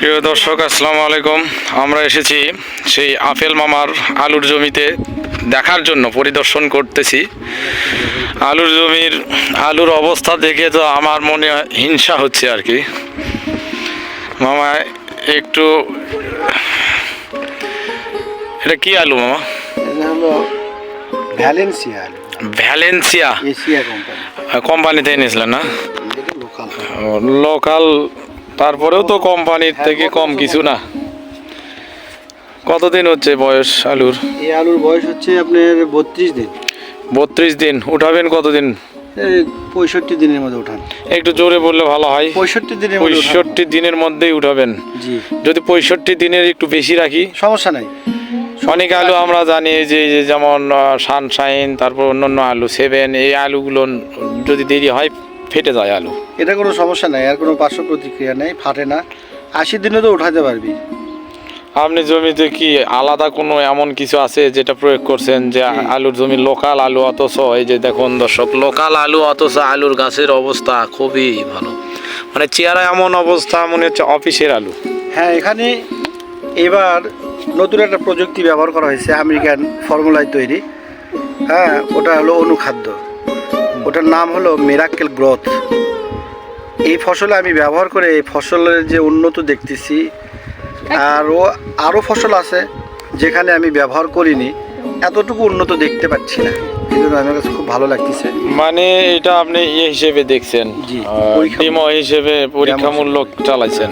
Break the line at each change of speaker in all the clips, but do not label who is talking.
প্রিয় দর্শক, আসসালামু আলাইকুম। আমরা এসেছি সেই আপেল মামার আলুর জমিতে দেখার জন্য, পরিদর্শন করতেছি। আলুর জমির আলুর অবস্থা দেখে তো আমার মনে হিংসা হচ্ছে আর কি। মামা একটু, এটা কি আলু মামা?
ভ্যালেন্সিয়া আলু।
Valencia
Asia company.
কোম্পানিতে এনেছিলেন না?
লোকাল।
লোকাল, তারপরেও তো কোম্পানির থেকে কম কিছু না। কতদিন হচ্ছে বয়স আলুর?
এই আলুর বয়স হচ্ছে আপনার 32 দিন।
32 দিন। উঠাবেন কতদিন?
65 দিনের মধ্যে উঠান।
একটু জোরে বললে ভালো হয়।
65 দিনের মধ্যে।
65 দিনের মধ্যেই উঠাবেন?
জি।
যদি 65 দিনের একটু বেশি রাখি?
সমস্যা নাই।
অনেক আলু আমরা জানি যে যেমন সানশাইন, তারপর অন্যান্য আলু 7, এই আলুগুলো যদি দেরি হয় ফেটে যায় আলু।
এটা কোনো সমস্যা নাই, আর কোনো পার্শ্ব প্রতিক্রিয়া নেই, ফাটে না। 80 দিনে তো উঠাতে পারবি।
আপনি জমিতে কি আলাদা কোনো এমন কিছু আছে যেটা প্রয়োগ করছেন যে আলুর জমি লোকাল আলু, অথচ এই যে দেখুন দর্শক, লোকাল আলু অথচ আলুর গাছের অবস্থা খুবই ভালো, মানে চেহারা এমন অবস্থা মনে হচ্ছে অফিসের আলু।
হ্যাঁ, এখানে এবার নতুন একটা প্রযুক্তি ব্যবহার করা হয়েছে, আমেরিকান ফর্মুলায় তৈরি। হ্যাঁ, ওটা হলো অনুখাদ্য। ওটার নাম হলো মিরাকেল গ্রোথ। এই ফসলে আমি ব্যবহার করে এই ফসলের যে উন্নত দেখতেছি, আরও ফসল আছে যেখানে আমি ব্যবহার করিনি, এতটুকু উন্নত দেখতে পাচ্ছি না। এই জন্য আমার কাছে খুব ভালো লাগতেছে।
মানে এটা আপনি ইয়ে হিসেবে দেখছেন?
জি,
ডেমো হিসেবে পরীক্ষামূলক চালাইছেন।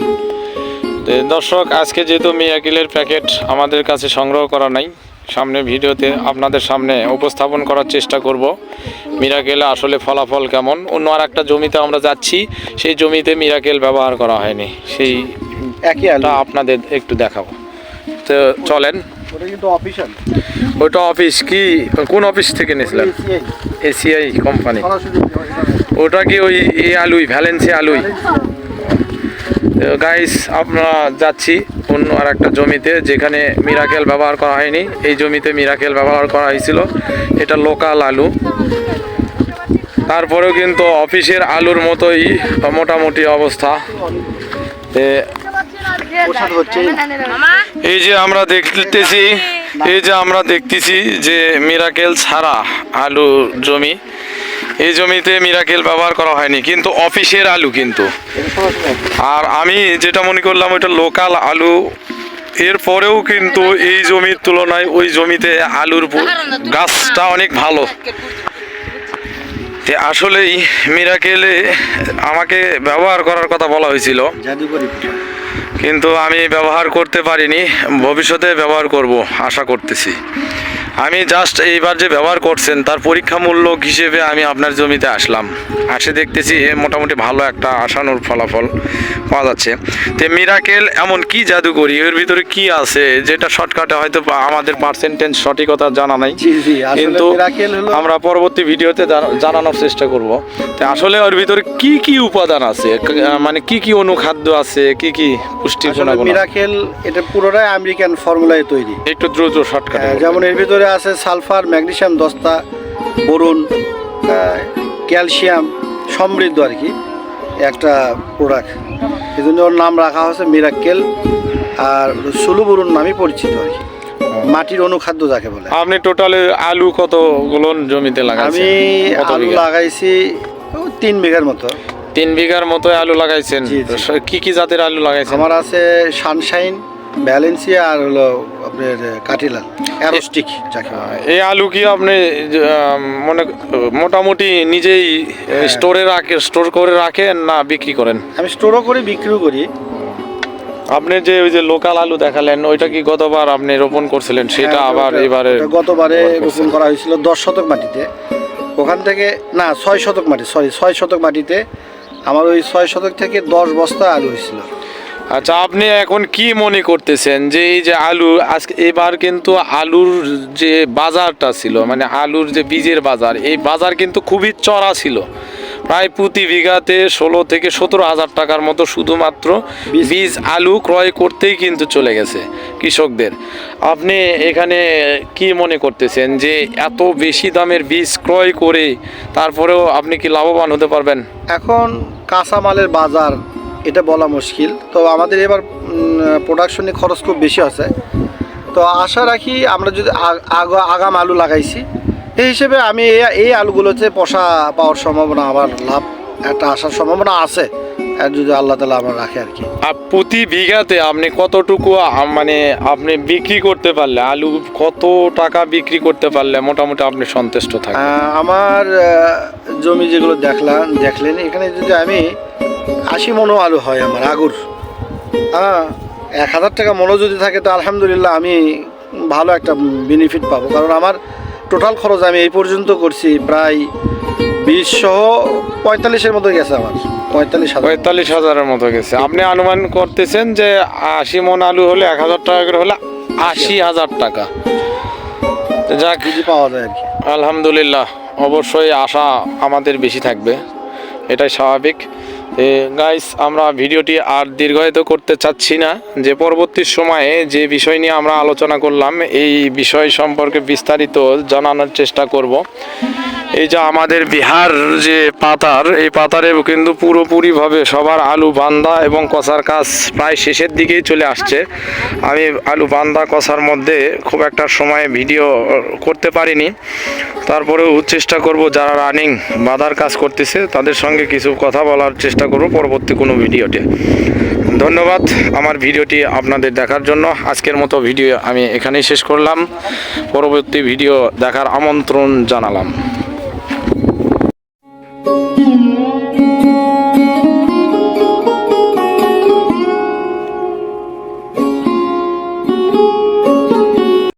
তো দর্শক, আজকে যেহেতু মিরাকেলের প্যাকেট আমাদের কাছে সংগ্রহ করা নাই, সামনে ভিডিওতে আপনাদের সামনে উপস্থাপন করার চেষ্টা করব মিরাকেলে আসলে ফলাফল কেমন। অন্য আর একটা জমিতে আমরা যাচ্ছি, সেই জমিতে মিরাকেল ব্যবহার করা হয়নি, সেই
একই আলু
আপনাদের একটু দেখাবো। তো চলেন।
ওটা কিন্তু অফিশিয়াল।
ওইটা অফিস কি, কোন অফিস থেকে নিয়েছিলেন? ACI company. ওটা কি ওই এই আলুই, ভ্যালেন্সিয়া আলুই? গাইস, আমরা যাচ্ছি অন্য আর একটা জমিতে যেখানে মিরাকেল ব্যবহার করা হয়নি। এই জমিতে মিরাকেল ব্যবহার করা হয়েছিল। এটা লোকাল আলু, তারপরেও কিন্তু অফিসের আলুর মতোই মোটামুটি অবস্থা। এই যে আমরা দেখতেছি যে মিরাকেল ছাড়া আলু জমি, এই জমিতে মিরাকেল ব্যবহার করা হয়নি, কিন্তু অফিসের আলু কিন্তু। আর আমি যেটা মনে করলাম ওইটা লোকাল আলু, এরপরেও কিন্তু এই জমির তুলনায় ওই জমিতে আলুর গাছটা অনেক ভালো। আসলেই মিরাকেলে আমাকে ব্যবহার করার কথা বলা হয়েছিল, কিন্তু আমি ব্যবহার করতে পারিনি। ভবিষ্যতে ব্যবহার করব আশা করতেছি। আমি জাস্ট এইবার যে ব্যবহার করছেন তার পরীক্ষামূলক হিসেবে আমি আপনার জমিতে আসলাম, দেখতেছি মোটামুটি ভালো একটা আশানুর ফলাফল পাওয়া যাচ্ছে। তো মিরাকেল এমন কি জাদুকরি, এর ভিতরে কি আছে যেটা শর্টকাটে হয়তো আমাদের পার্সেন্টেজ সঠিকতা জানা নাই, কিন্তু আমরা পরবর্তী ভিডিওতে জানানোর চেষ্টা করব। তো আসলে ওর ভিতরে কি কি উপাদান আছে, মানে কি কি অনুখাদ্য আছে, কি কি পুষ্টি গুণাগুণ?
মিরাকেল এটা পুরোটাই আমেরিকান ফর্মুলায় তৈরি।
একটু দ্রুত শর্টকাটে।
যেমন এর ভিতরে আছে সালফার, ম্যাগনেসিয়াম, দস্তা, বোরন, ক্যালসিয়াম সমৃদ্ধ আর কি একটা প্রোডাক্ট। এই জন্য ওর নাম রাখা হয়েছে মিরাকেল, আর সুলু বোরন নামে পরিচিত আর কি, মাটির অনুখাদ্য যাকে বলে।
আপনি টোটালে আলু কতগুলো জমিতে লাগাইছেন?
আমি আলু লাগাইছি 3 বিঘার মতো।
3 বিঘার মতো আলু লাগাইছেন? কি কি জাতের আলু লাগাইছেন?
আমার আছে সানশাইন, ভ্যালেন্সিয়া, আর হলো আপনার কাটিলাল, অ্যারোস্টিক যাকে বলে।
এই আলু কি আপনি মোটামুটি নিজেই স্টোর করে রাখেন না বিক্রি করেন?
আমি স্টোরও করি, বিক্রিও করি।
আপনি যে ওই যে লোকাল আলু দেখালেন, ওইটা কি গতবার আপনি রোপণ করছিলেন? সেটা আবার এবারে?
গতবারে রোপণ করা হয়েছিল 10 শতক মাটিতে। ওখান থেকে না 6 শতক মাটি, 6 শতক মাটিতে আমার ওই 6 শতক থেকে 10 বস্তা আলু হয়েছিল।
আচ্ছা, আপনি এখন কি মনে করতেছেন যে এই যে আলু আজকে এবার কিন্তু আলুর যে বাজারটা ছিল, মানে আলুর যে বীজের বাজার, এই বাজার কিন্তু খুবই চড়া ছিল। প্রায় প্রতি বিঘাতে 16 থেকে 17 হাজার টাকার মতো শুধুমাত্র বীজ আলু ক্রয় করতেই কিন্তু চলে গেছে কৃষকদের। আপনি এখানে কি মনে করতেছেন যে এত বেশি দামের বীজ ক্রয় করে তারপরেও আপনি কি লাভবান হতে পারবেন?
এখন কাঁচামালের বাজার এটা বলা মুশকিল। তো আমাদের এবার প্রোডাকশনে খরচ খুব বেশি আছে। তো আশা রাখি আমরা যদি আগাম আলু লাগাইছি, এই হিসেবে আমি এই আলুগুলোতে পয়সা পাওয়ার সম্ভাবনা, আমার লাভ একটা আসার সম্ভাবনা আছে, আর যদি আল্লাহ তাআলা আমার রাখে আর কি।
আর প্রতি বিঘাতে আপনি কতটুকু মানে আপনি বিক্রি করতে পারলে, আলু কত টাকা বিক্রি করতে পারলে মোটামুটি আপনি সন্তুষ্ট থাকেন?
আমার জমি যেগুলো দেখলেন এখানে যদি আমি 80 মণও আলু হয় আমার আগুর, 1000 টাকা মণও যদি থাকে তো আলহামদুলিল্লাহ আমি ভালো একটা বেনিফিট পাবো। কারণ আমার টোটাল খরচ আমি এই পর্যন্ত করছি প্রায় 20 সহ 45-এর মতো গেছে আমার,
45,000-এর মতো গেছে। আপনি অনুমান করতেছেন যে 80 মণ আলু হলে 1000 টাকা করে হলে 80,000 টাকা। যাক,
যদি পাওয়া যায় আর কি।
আলহামদুলিল্লাহ, অবশ্যই আশা আমাদের বেশি থাকবে, এটাই স্বাভাবিক। গাইস, আমরা ভিডিওটি আর দীর্ঘায়িত করতে চাচ্ছি না, যে পরবর্তী সময়ে যে বিষয় নিয়ে আমরা আলোচনা করলাম এই বিষয় সম্পর্কে বিস্তারিত জানানোর চেষ্টা করব। এই যে আমাদের বিহার যে পাতার, এই পাতারে কিন্তু পুরোপুরিভাবে সবার আলু বান্দা এবং কষার কাজ প্রায় শেষের দিকেই চলে আসছে। আমি আলু বান্দা কষার মধ্যে খুব একটা সময় ভিডিও করতে পারিনি, তারপরেও চেষ্টা করব যারা রানিং বাঁধার কাজ করতেছে তাদের সঙ্গে কিছু কথা বলার চেষ্টা করব পরবর্তী কোনো ভিডিওতে। ধন্যবাদ আমার ভিডিওটি আপনাদের দেখার জন্য। আজকের মতো ভিডিও আমি এখানেই শেষ করলাম, পরবর্তী ভিডিও দেখার আমন্ত্রণ জানালাম।